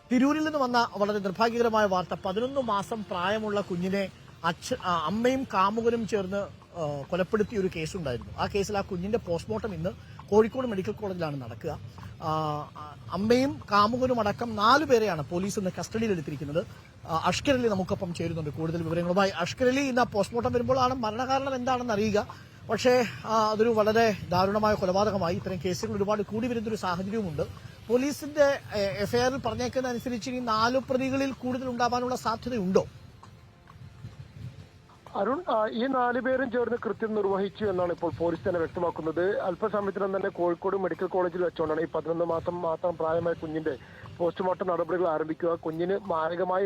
തിരൂരിൽ നിന്ന് വന്ന വളരെ നിർഭാഗ്യകരമായ വാർത്ത. 11 മാസം പ്രായമുള്ള കുഞ്ഞിനെ അമ്മയും കാമുകനും ചേർന്ന് കൊലപ്പെടുത്തിയ ഒരു കേസുണ്ടായിരുന്നു. ആ കേസിൽ ആ കുഞ്ഞിന്റെ പോസ്റ്റ്മോർട്ടം ഇന്ന് കോഴിക്കോട് മെഡിക്കൽ കോളേജിലാണ് നടക്കുക. അമ്മയും കാമുകനും അടക്കം 4 പേരെയാണ് പോലീസ് ഇന്ന് കസ്റ്റഡിയിലെടുത്തിരിക്കുന്നത്. അഷ്കർ അലി നമുക്കൊപ്പം ചേരുന്നുണ്ട് കൂടുതൽ വിവരങ്ങളുമായി. അഷ്കർ അലി, ഇന്ന് പോസ്റ്റ്മോർട്ടം വരുമ്പോഴാണ് മരണകാരണം എന്താണെന്ന് അറിയുക. പക്ഷേ അതൊരു വളരെ ദാരുണമായ കൊലപാതകമായി. ഇത്തരം കേസുകൾ ഒരുപാട് കൂടി വരുന്നൊരു സാഹചര്യവുമുണ്ട്. പോലീസിന്റെ എഫ്ഐആറിൽ പറഞ്ഞേക്കുന്ന അനുസരിച്ച് ഇനി 4 പ്രതികളിൽ കൂടുതൽ ഉണ്ടാവാനുള്ള സാധ്യതയുണ്ടോ? അരുൺ, ഈ 4 പേരും ചേർന്ന് കൃത്യം നിർവഹിച്ചു എന്നാണ് ഇപ്പോൾ പോലീസ് തന്നെ വ്യക്തമാക്കുന്നത്. അല്പസമയത്തിനും തന്നെ കോഴിക്കോട് മെഡിക്കൽ കോളേജിൽ വെച്ചുകൊണ്ടാണ് ഈ 11 മാസം മാത്രം പ്രായമായ കുഞ്ഞിന്റെ പോസ്റ്റ്മോർട്ടം നടപടികൾ ആരംഭിക്കുക. കുഞ്ഞിന് മാരകമായി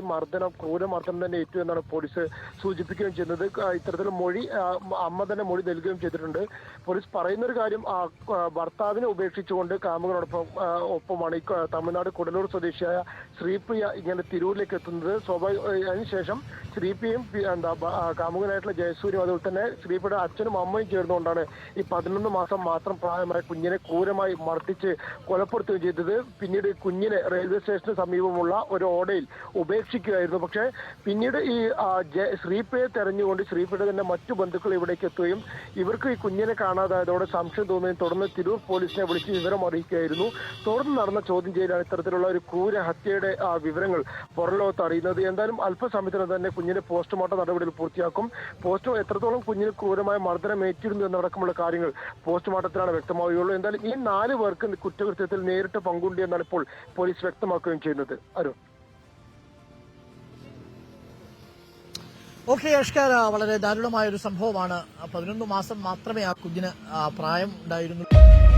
ക്രൂരമർദ്ദനം തന്നെ ഏറ്റു എന്നാണ് പോലീസ് സൂചിപ്പിക്കുകയും ചെയ്യുന്നത്. ഇത്തരത്തിലുള്ള മൊഴി അമ്മ തന്നെ മൊഴി നൽകുകയും ചെയ്തിട്ടുണ്ട്. പോലീസ് പറയുന്നൊരു കാര്യം, ഭർത്താവിനെ ഉപേക്ഷിച്ചുകൊണ്ട് ഒപ്പമാണ് ഈ തമിഴ്നാട് കുടലൂർ സ്വദേശിയായ ശ്രീപ്രിയ ഇങ്ങനെ തിരൂരിലേക്ക് എത്തുന്നത്. അതിനുശേഷം ശ്രീപ്രിയയും കാമുകനായിട്ടുള്ള ജയസൂര്യയും അതുപോലെ തന്നെ ശ്രീപ്രിയയുടെ അച്ഛനും അമ്മയും ചേർന്നുകൊണ്ടാണ് ഈ 11 മാസം മാത്രം പ്രായമായ കുഞ്ഞിനെ ക്രൂരമായി മർദ്ദിച്ച് കൊലപ്പെടുത്തുകയും ചെയ്തത്. പിന്നീട് കുഞ്ഞിനെ റെയിൽവേ സ്റ്റേഷന് സമീപമുള്ള ഒരു ഓടയിൽ ഉപേക്ഷിക്കുകയായിരുന്നു. പക്ഷേ പിന്നീട് ഈ ശ്രീപ്രിയയെ തെരഞ്ഞുകൊണ്ട് ശ്രീപ്രിയയുടെ തന്നെ മറ്റു ബന്ധുക്കൾ ഇവിടേക്ക് എത്തുകയും ഇവർക്ക് ഈ കുഞ്ഞിനെ കാണാതായതോടെ സംശയം തോന്നുകയും തുടർന്ന് തിരൂർ പോലീസിനെ വിളിച്ച് വിവരം അറിയിക്കുകയായിരുന്നു. തുടർന്ന് നടന്ന ചോദ്യം ചെയ്യലാണ് ഇത്തരത്തിലുള്ള ഒരു ക്രൂര ഹത്യയുടെ വിവരങ്ങൾ പുറംലോകത്ത് അറിയുന്നത്. എന്തായാലും അല്പസമയത്തിന് തന്നെ കുഞ്ഞിന്റെ പോസ്റ്റ്മോർട്ടം നടപടികൾ പൂർത്തിയാക്കും. എത്രത്തോളം കുഞ്ഞിന് ക്രൂരമായ മർദ്ദനം ഏറ്റിരുന്നു എന്നടക്കമുള്ള കാര്യങ്ങൾ പോസ്റ്റ്മോർട്ടത്തിലാണ് വ്യക്തമാവുകയുള്ളൂ. എന്തായാലും ഈ 4 പേർക്ക് കുറ്റകൃത്യത്തിൽ നേരിട്ട് പങ്കുണ്ട് എന്നാണ് ഇപ്പോൾ പോലീസ് വ്യക്തമാക്കുകയും ചെയ്യുന്നത്. അരുൺ. ഓക്കെ അഷ്കർ, വളരെ ദാരുണമായ ഒരു സംഭവമാണ്. 11 മാസം മാത്രമേ ആ കുഞ്ഞിന് പ്രായം ഉണ്ടായിരുന്നുള്ളൂ.